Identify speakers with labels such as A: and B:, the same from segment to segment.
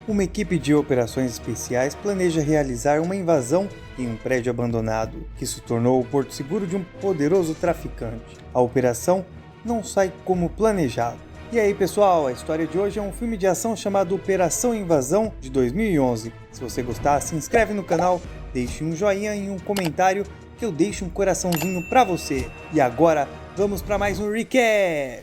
A: Uma equipe de operações especiais planeja realizar uma invasão em um prédio abandonado, que se tornou o porto seguro de um poderoso traficante. A operação não sai como planejado. E aí pessoal, a história de hoje é um filme de ação chamado Operação Invasão de 2011. Se você gostar, se inscreve no canal, deixe um joinha e um comentário que eu deixo um coraçãozinho pra você. E agora, vamos para mais um recap!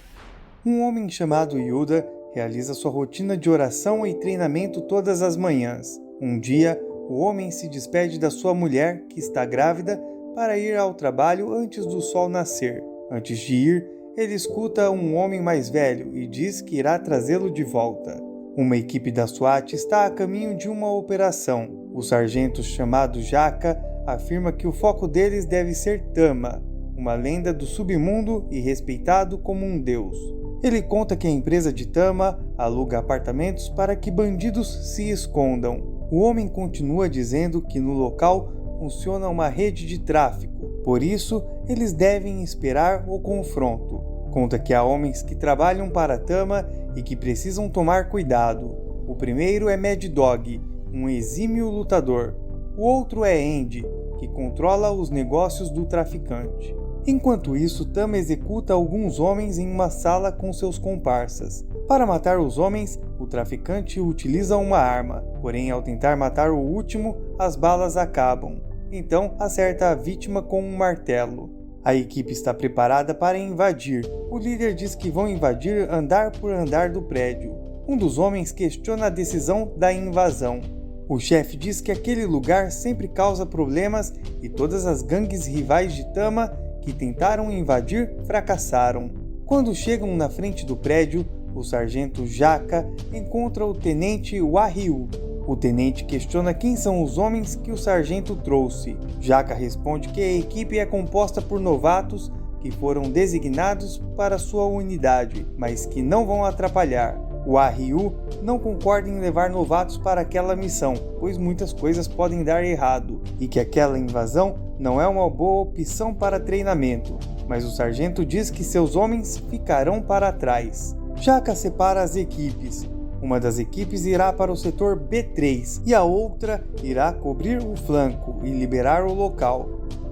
A: Um homem chamado Yuda realiza sua rotina de oração e treinamento todas as manhãs. Um dia, o homem se despede da sua mulher, que está grávida, para ir ao trabalho antes do sol nascer. Antes de ir, ele escuta um homem mais velho e diz que irá trazê-lo de volta. Uma equipe da SWAT está a caminho de uma operação. O sargento chamado Jaka afirma que o foco deles deve ser Tama, uma lenda do submundo e respeitado como um deus. Ele conta que a empresa de Tama aluga apartamentos para que bandidos se escondam. O homem continua dizendo que no local funciona uma rede de tráfico, por isso eles devem esperar o confronto. Conta que há homens que trabalham para Tama e que precisam tomar cuidado. O primeiro é Mad Dog, um exímio lutador. O outro é Andy, que controla os negócios do traficante. Enquanto isso, Tama executa alguns homens em uma sala com seus comparsas. Para matar os homens, o traficante utiliza uma arma, porém ao tentar matar o último, as balas acabam. Então acerta a vítima com um martelo. A equipe está preparada para invadir. O líder diz que vão invadir andar por andar do prédio. Um dos homens questiona a decisão da invasão. O chefe diz que aquele lugar sempre causa problemas e todas as gangues rivais de Tama que tentaram invadir fracassaram. Quando chegam na frente do prédio, o sargento Jaka encontra o tenente Wahyu. O tenente questiona quem são os homens que o sargento trouxe. Jaka responde que a equipe é composta por novatos que foram designados para sua unidade, mas que não vão atrapalhar. O Wahyu não concorda em levar novatos para aquela missão, pois muitas coisas podem dar errado, e que aquela invasão não é uma boa opção para treinamento, mas o sargento diz que seus homens ficarão para trás. Jaka separa as equipes. Uma das equipes irá para o setor B3 e a outra irá cobrir o flanco e liberar o local.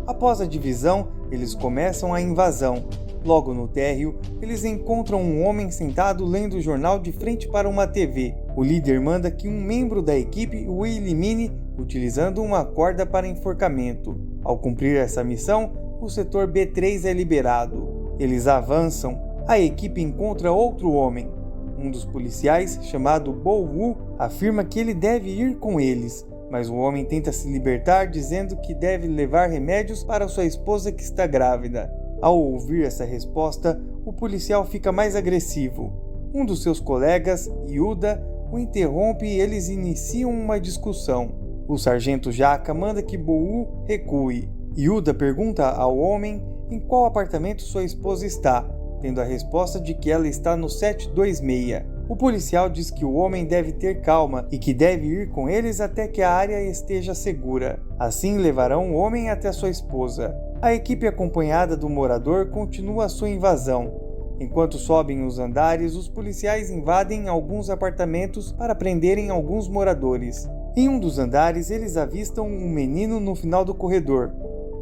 A: Após a divisão, eles começam a invasão. Logo no térreo, eles encontram um homem sentado lendo o jornal de frente para uma TV. O líder manda que um membro da equipe o elimine utilizando uma corda para enforcamento. Ao cumprir essa missão, o setor B3 é liberado. Eles avançam. A equipe encontra outro homem. Um dos policiais, chamado Bo-Woo, afirma que ele deve ir com eles, mas o homem tenta se libertar dizendo que deve levar remédios para sua esposa que está grávida. Ao ouvir essa resposta, o policial fica mais agressivo. Um dos seus colegas, Yuda, o interrompe e eles iniciam uma discussão. O sargento Jaka manda que Bo-Woo recue. Yuda pergunta ao homem em qual apartamento sua esposa está, tendo a resposta de que ela está no 726. O policial diz que o homem deve ter calma e que deve ir com eles até que a área esteja segura. Assim levarão o homem até sua esposa. A equipe acompanhada do morador continua sua invasão. Enquanto sobem os andares, os policiais invadem alguns apartamentos para prenderem alguns moradores. Em um dos andares, eles avistam um menino no final do corredor.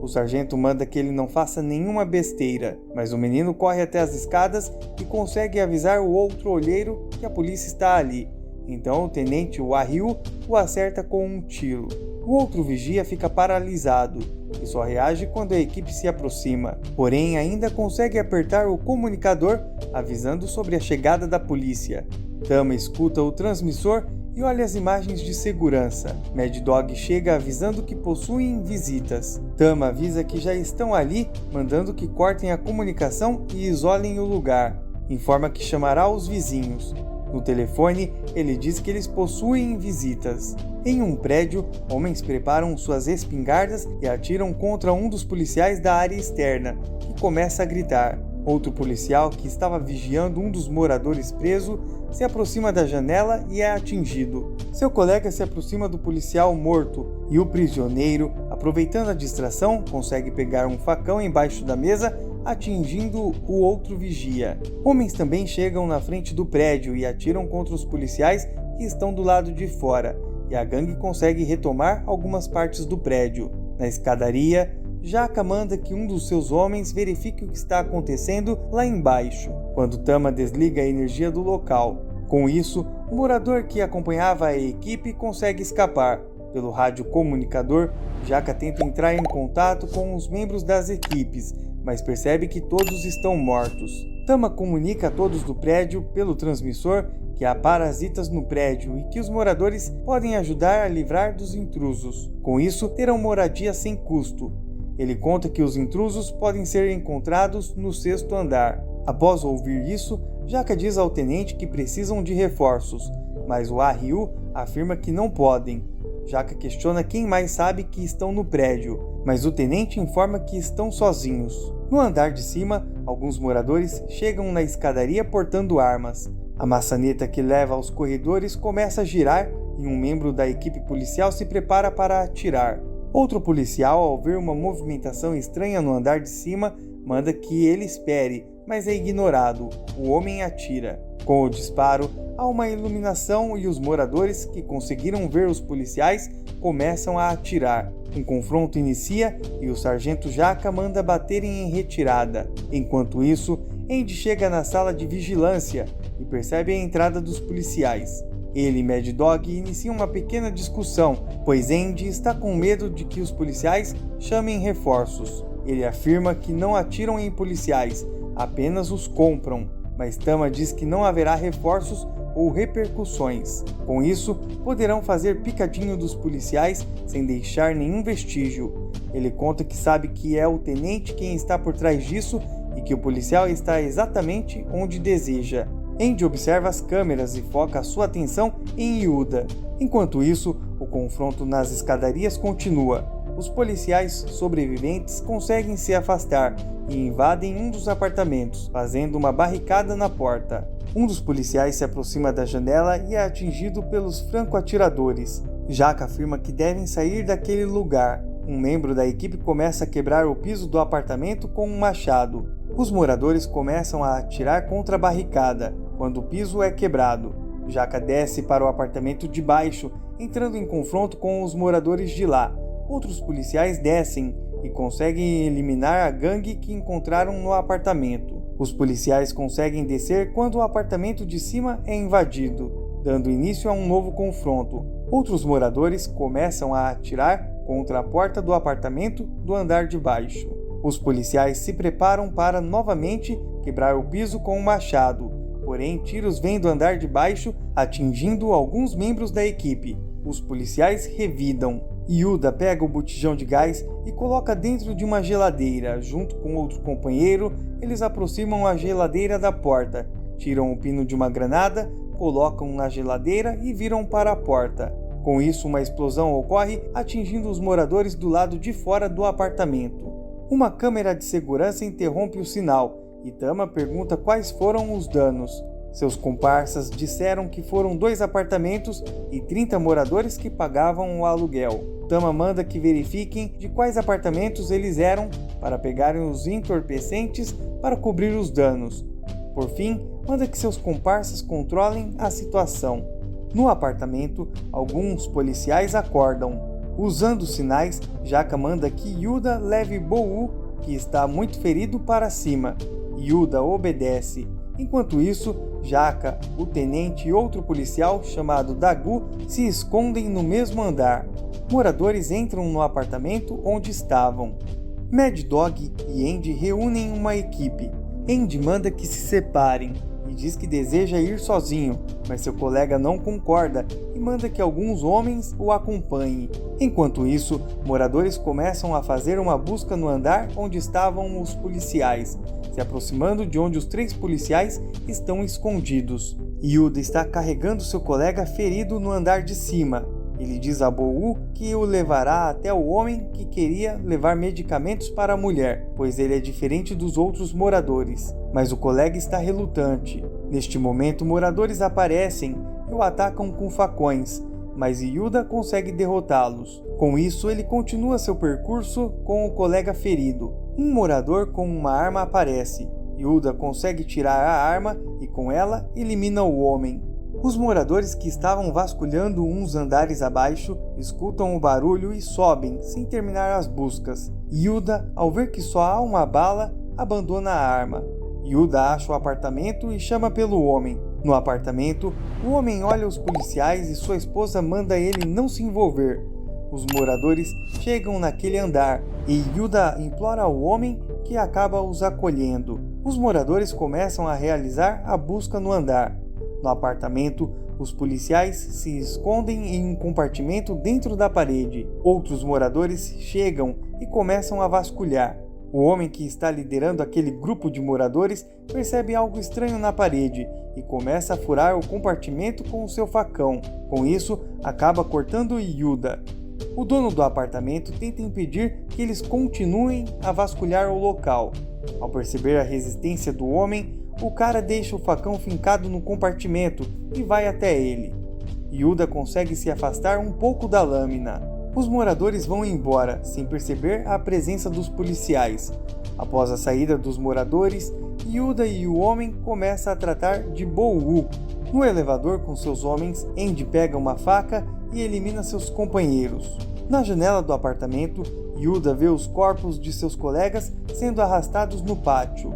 A: O sargento manda que ele não faça nenhuma besteira, mas o menino corre até as escadas e consegue avisar o outro olheiro que a polícia está ali. Então o tenente Wahyu o acerta com um tiro. O outro vigia fica paralisado e só reage quando a equipe se aproxima, porém ainda consegue apertar o comunicador avisando sobre a chegada da polícia. Tama escuta o transmissor e olha as imagens de segurança. Mad Dog chega avisando que possuem visitas. Tama avisa que já estão ali, mandando que cortem a comunicação e isolem o lugar. Informa que chamará os vizinhos. No telefone, ele diz que eles possuem visitas. Em um prédio, homens preparam suas espingardas e atiram contra um dos policiais da área externa, que começa a gritar. Outro policial, que estava vigiando um dos moradores preso, se aproxima da janela e é atingido. Seu colega se aproxima do policial morto e o prisioneiro, aproveitando a distração, consegue pegar um facão embaixo da mesa, atingindo o outro vigia. Homens também chegam na frente do prédio e atiram contra os policiais que estão do lado de fora, e a gangue consegue retomar algumas partes do prédio. Na escadaria, Jaka manda que um dos seus homens verifique o que está acontecendo lá embaixo, quando Tama desliga a energia do local. Com isso, o morador que acompanhava a equipe consegue escapar. Pelo rádio comunicador, Jaka tenta entrar em contato com os membros das equipes, mas percebe que todos estão mortos. Tama comunica a todos do prédio, pelo transmissor, que há parasitas no prédio e que os moradores podem ajudar a livrar dos intrusos. Com isso, terão moradia sem custo. Ele conta que os intrusos podem ser encontrados no 6º andar. Após ouvir isso, Jaka diz ao tenente que precisam de reforços, mas o Ryu afirma que não podem. Jaka questiona quem mais sabe que estão no prédio, mas o tenente informa que estão sozinhos. No andar de cima, alguns moradores chegam na escadaria portando armas. A maçaneta que leva aos corredores começa a girar e um membro da equipe policial se prepara para atirar. Outro policial, ao ver uma movimentação estranha no andar de cima, manda que ele espere, mas é ignorado. O homem atira. Com o disparo, há uma iluminação e os moradores, que conseguiram ver os policiais, começam a atirar. Um confronto inicia e o sargento Jaka manda baterem em retirada. Enquanto isso, Andy chega na sala de vigilância e percebe a entrada dos policiais. Ele e Mad Dog iniciam uma pequena discussão, pois Andy está com medo de que os policiais chamem reforços. Ele afirma que não atiram em policiais, apenas os compram, mas Tama diz que não haverá reforços ou repercussões. Com isso, poderão fazer picadinho dos policiais sem deixar nenhum vestígio. Ele conta que sabe que é o tenente quem está por trás disso e que o policial está exatamente onde deseja. Andy observa as câmeras e foca a sua atenção em Yuda. Enquanto isso, o confronto nas escadarias continua. Os policiais sobreviventes conseguem se afastar e invadem um dos apartamentos, fazendo uma barricada na porta. Um dos policiais se aproxima da janela e é atingido pelos franco-atiradores. Jaka afirma que devem sair daquele lugar. Um membro da equipe começa a quebrar o piso do apartamento com um machado. Os moradores começam a atirar contra a barricada, quando o piso é quebrado. Jaka desce para o apartamento de baixo, entrando em confronto com os moradores de lá. Outros policiais descem e conseguem eliminar a gangue que encontraram no apartamento. Os policiais conseguem descer quando o apartamento de cima é invadido, dando início a um novo confronto. Outros moradores começam a atirar contra a porta do apartamento do andar de baixo. Os policiais se preparam para novamente quebrar o piso com um machado, porém tiros vêm do andar de baixo, atingindo alguns membros da equipe. Os policiais revidam. Yuda pega o botijão de gás e coloca dentro de uma geladeira. Junto com outro companheiro, eles aproximam a geladeira da porta, tiram o pino de uma granada, colocam na geladeira e viram para a porta. Com isso, uma explosão ocorre, atingindo os moradores do lado de fora do apartamento. Uma câmera de segurança interrompe o sinal e Tama pergunta quais foram os danos. Seus comparsas disseram que foram 2 apartamentos e 30 moradores que pagavam o aluguel. Tama manda que verifiquem de quais apartamentos eles eram para pegarem os entorpecentes para cobrir os danos. Por fim, manda que seus comparsas controlem a situação. No apartamento, alguns policiais acordam. Usando sinais, Jaka manda que Yuda leve Bou, que está muito ferido, para cima. Yuda obedece. Enquanto isso, Jaka, o tenente e outro policial chamado Dagu se escondem no mesmo andar. Moradores entram no apartamento onde estavam. Mad Dog e Andy reúnem uma equipe. Andy manda que se separem e diz que deseja ir sozinho, mas seu colega não concorda e manda que alguns homens o acompanhem. Enquanto isso, moradores começam a fazer uma busca no andar onde estavam os policiais, se aproximando de onde os 3 policiais estão escondidos. Yuda está carregando seu colega ferido no andar de cima. Ele diz a Bou que o levará até o homem que queria levar medicamentos para a mulher, pois ele é diferente dos outros moradores. Mas o colega está relutante. Neste momento, moradores aparecem e o atacam com facões, mas Yuda consegue derrotá-los. Com isso, ele continua seu percurso com o colega ferido. Um morador com uma arma aparece. Yuda consegue tirar a arma e com ela elimina o homem. Os moradores que estavam vasculhando uns andares abaixo escutam o barulho e sobem, sem terminar as buscas. Yuda, ao ver que só há uma bala, abandona a arma. Yuda acha o apartamento e chama pelo homem. No apartamento, o homem olha os policiais e sua esposa manda ele não se envolver. Os moradores chegam naquele andar e Yuda implora ao homem que acaba os acolhendo. Os moradores começam a realizar a busca no andar. No apartamento, os policiais se escondem em um compartimento dentro da parede. Outros moradores chegam e começam a vasculhar. O homem que está liderando aquele grupo de moradores percebe algo estranho na parede e começa a furar o compartimento com o seu facão. Com isso, acaba cortando Yuda. O dono do apartamento tenta impedir que eles continuem a vasculhar o local. Ao perceber a resistência do homem, o cara deixa o facão fincado no compartimento e vai até ele. Yuda consegue se afastar um pouco da lâmina. Os moradores vão embora, sem perceber a presença dos policiais. Após a saída dos moradores, Yuda e o homem começam a tratar de Bo-woo. No elevador com seus homens, Andy pega uma faca e elimina seus companheiros. Na janela do apartamento, Yuda vê os corpos de seus colegas sendo arrastados no pátio.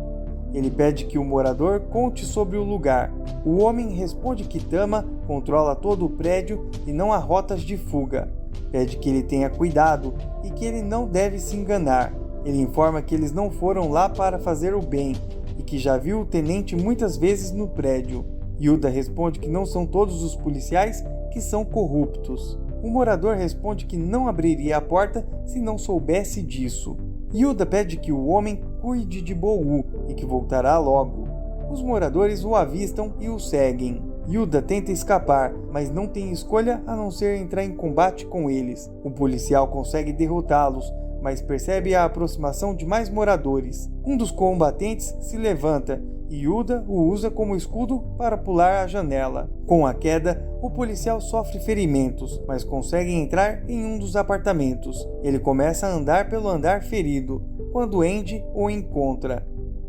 A: Ele pede que o morador conte sobre o lugar. O homem responde que Tama controla todo o prédio e não há rotas de fuga. Pede que ele tenha cuidado e que ele não deve se enganar. Ele informa que eles não foram lá para fazer o bem e que já viu o tenente muitas vezes no prédio. Yuda responde que não são todos os policiais que são corruptos. O morador responde que não abriria a porta se não soubesse disso. Yuda pede que o homem cuide de Bo-woo e que voltará logo. Os moradores o avistam e o seguem. Yuda tenta escapar, mas não tem escolha a não ser entrar em combate com eles. O policial consegue derrotá-los, mas percebe a aproximação de mais moradores. Um dos combatentes se levanta e Yuda o usa como escudo para pular a janela. Com a queda, o policial sofre ferimentos, mas consegue entrar em um dos apartamentos. Ele começa a andar pelo andar ferido, quando Andy o encontra.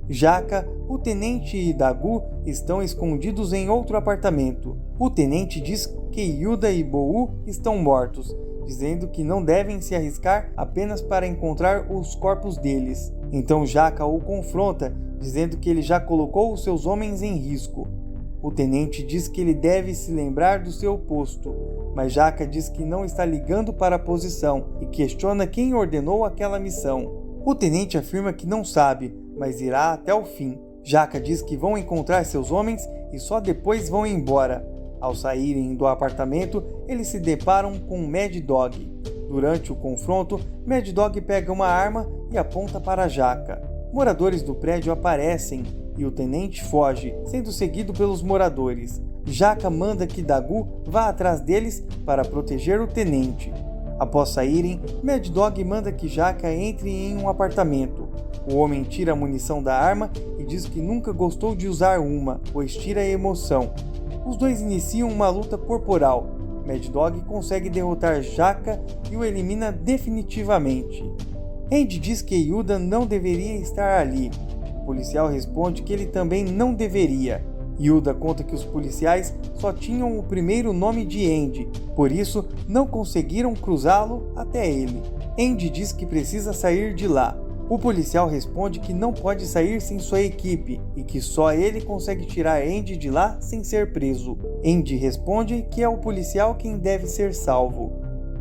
A: Jaka, o tenente e Dagu estão escondidos em outro apartamento. O tenente diz que Yuda e Bo-woo estão mortos, dizendo que não devem se arriscar apenas para encontrar os corpos deles. Então Jaka o confronta, dizendo que ele já colocou os seus homens em risco. O tenente diz que ele deve se lembrar do seu posto, mas Jaka diz que não está ligando para a posição e questiona quem ordenou aquela missão. O tenente afirma que não sabe, mas irá até o fim. Jaka diz que vão encontrar seus homens e só depois vão embora. Ao saírem do apartamento, eles se deparam com Mad Dog. Durante o confronto, Mad Dog pega uma arma e aponta para Jaka. Moradores do prédio aparecem e o tenente foge, sendo seguido pelos moradores. Jaka manda que Dagu vá atrás deles para proteger o tenente. Após saírem, Mad Dog manda que Jaka entre em um apartamento. O homem tira a munição da arma e diz que nunca gostou de usar uma, pois tira a emoção. Os dois iniciam uma luta corporal. Mad Dog consegue derrotar Jaka e o elimina definitivamente. Andy diz que Yuda não deveria estar ali. O policial responde que ele também não deveria. Yuda conta que os policiais só tinham o primeiro nome de Andy, por isso não conseguiram cruzá-lo até ele. Andy diz que precisa sair de lá. O policial responde que não pode sair sem sua equipe e que só ele consegue tirar Andy de lá sem ser preso. Andy responde que é o policial quem deve ser salvo.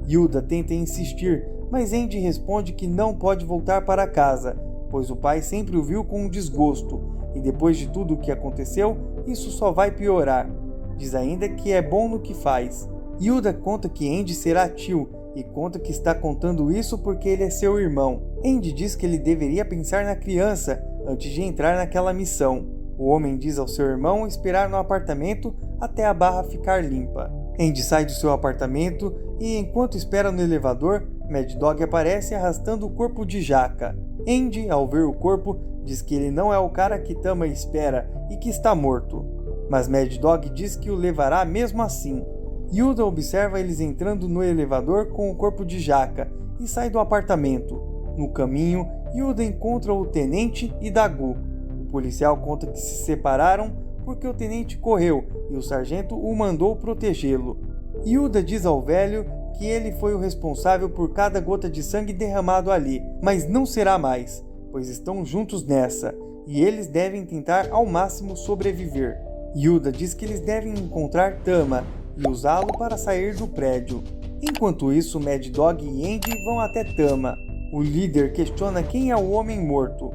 A: Yuda tenta insistir, mas Andy responde que não pode voltar para casa, pois o pai sempre o viu com desgosto e depois de tudo o que aconteceu, isso só vai piorar. Diz ainda que é bom no que faz. Yuda conta que Andy será tio e conta que está contando isso porque ele é seu irmão. Andy diz que ele deveria pensar na criança antes de entrar naquela missão. O homem diz ao seu irmão esperar no apartamento até a barra ficar limpa. Andy sai do seu apartamento e, enquanto espera no elevador, Mad Dog aparece arrastando o corpo de Jaka. Andy, ao ver o corpo, diz que ele não é o cara que Tama espera e que está morto. Mas Mad Dog diz que o levará mesmo assim. Yuda observa eles entrando no elevador com o corpo de Jaka e sai do apartamento. No caminho, Yuda encontra o tenente e Dagu. O policial conta que se separaram porque o tenente correu e o sargento o mandou protegê-lo. Yuda diz ao velho que ele foi o responsável por cada gota de sangue derramado ali, mas não será mais, pois estão juntos nessa, e eles devem tentar ao máximo sobreviver. Yuda diz que eles devem encontrar Tama e usá-lo para sair do prédio. Enquanto isso, Mad Dog e Andy vão até Tama. O líder questiona quem é o homem morto.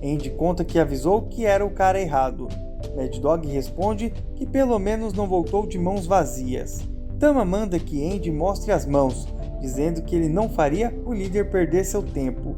A: Andy conta que avisou que era o cara errado. Mad Dog responde que pelo menos não voltou de mãos vazias. Tama manda que Andy mostre as mãos, dizendo que ele não faria o líder perder seu tempo.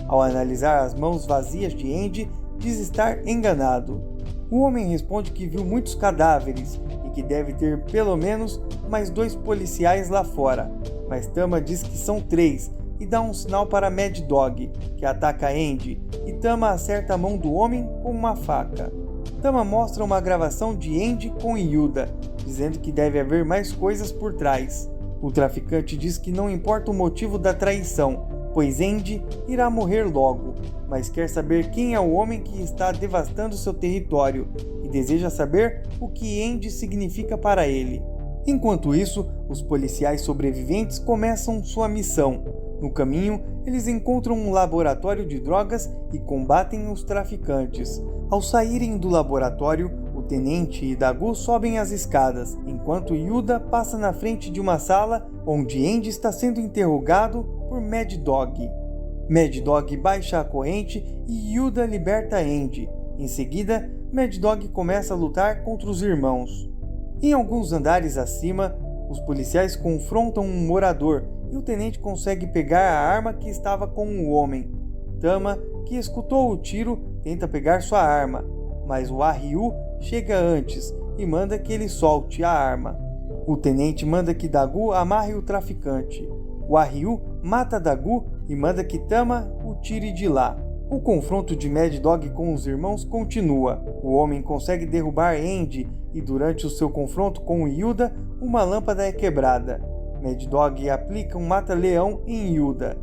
A: Ao analisar as mãos vazias de Andy, diz estar enganado. O homem responde que viu muitos cadáveres e que deve ter pelo menos mais 2 policiais lá fora, mas Tama diz que são 3 e dá um sinal para Mad Dog, que ataca Andy, e Tama acerta a mão do homem com uma faca. Tama mostra uma gravação de Andy com Yuda, dizendo que deve haver mais coisas por trás. O traficante diz que não importa o motivo da traição, pois Andy irá morrer logo, mas quer saber quem é o homem que está devastando seu território e deseja saber o que Andy significa para ele. Enquanto isso, os policiais sobreviventes começam sua missão. No caminho, eles encontram um laboratório de drogas e combatem os traficantes. Ao saírem do laboratório, o tenente e Dagu sobem as escadas, enquanto Yuda passa na frente de uma sala onde Andy está sendo interrogado por Mad Dog. Mad Dog baixa a corrente e Yuda liberta Andy. Em seguida, Mad Dog começa a lutar contra os irmãos. Em alguns andares acima, os policiais confrontam um morador e o tenente consegue pegar a arma que estava com o homem. Tama, que escutou o tiro, tenta pegar sua arma, mas o Ryu chega antes e manda que ele solte a arma. O tenente manda que Dagu amarre o traficante. O Ryu mata Dagu e manda que Tama o tire de lá. O confronto de Mad Dog com os irmãos continua. O homem consegue derrubar Andy e durante o seu confronto com Yuda, uma lâmpada é quebrada. Mad Dog aplica um mata-leão em Yuda.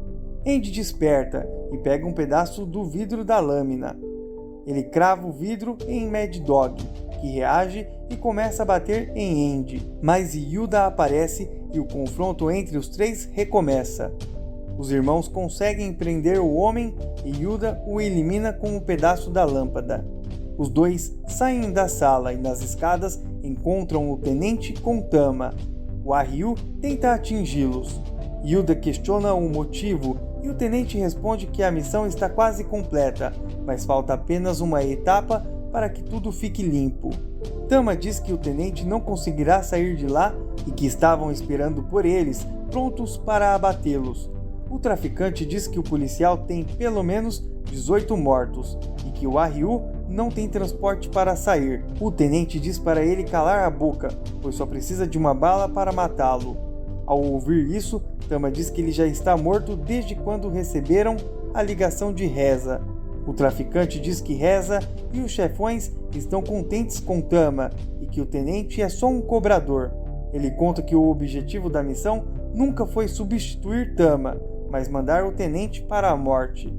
A: Andy desperta e pega um pedaço do vidro da lâmina. Ele crava o vidro em Mad Dog, que reage e começa a bater em Andy, mas Yuda aparece e o confronto entre os 3 recomeça. Os irmãos conseguem prender o homem e Yuda o elimina com um pedaço da lâmpada. Os 2 saem da sala e nas escadas encontram o tenente com Tama. O Ryu tenta atingi-los. Yuda questiona o motivo e o tenente responde que a missão está quase completa, mas falta apenas uma etapa para que tudo fique limpo. Tama diz que o tenente não conseguirá sair de lá e que estavam esperando por eles, prontos para abatê-los. O traficante diz que o policial tem pelo menos 18 mortos e que o Ryu não tem transporte para sair. O tenente diz para ele calar a boca, pois só precisa de uma bala para matá-lo. Ao ouvir isso, Tama diz que ele já está morto desde quando receberam a ligação de Reza. O traficante diz que Reza e os chefões estão contentes com Tama e que o tenente é só um cobrador. Ele conta que o objetivo da missão nunca foi substituir Tama, mas mandar o tenente para a morte.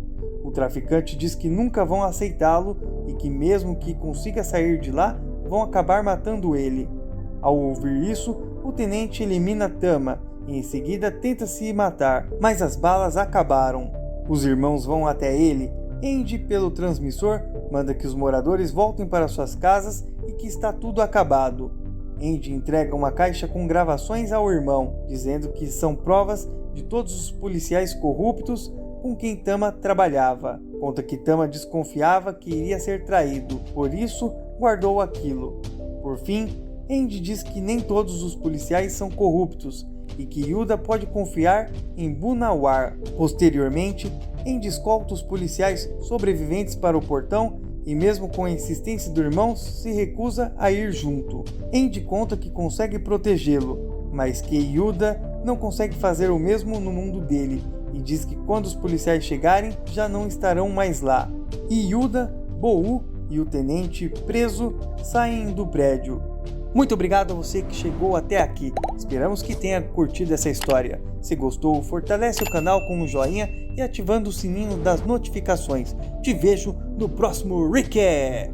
A: O traficante diz que nunca vão aceitá-lo e que mesmo que consiga sair de lá, vão acabar matando ele. Ao ouvir isso, o tenente elimina Tama e em seguida tenta se matar, mas as balas acabaram. Os irmãos vão até ele. Andy, pelo transmissor, manda que os moradores voltem para suas casas e que está tudo acabado. Andy entrega uma caixa com gravações ao irmão, dizendo que são provas de todos os policiais corruptos com quem Tama trabalhava. Conta que Tama desconfiava que iria ser traído, por isso guardou aquilo. Por fim, Andy diz que nem todos os policiais são corruptos e que Yuda pode confiar em Bunawar. Posteriormente, Andy escolta os policiais sobreviventes para o portão e mesmo com a insistência do irmão, se recusa a ir junto. Andy conta que consegue protegê-lo, mas que Yuda não consegue fazer o mesmo no mundo dele e diz que quando os policiais chegarem, já não estarão mais lá. E Yuda, Bou e o tenente preso saem do prédio. Muito obrigado a você que chegou até aqui. Esperamos que tenha curtido essa história. Se gostou, fortalece o canal com um joinha e ativando o sininho das notificações. Te vejo no próximo recap!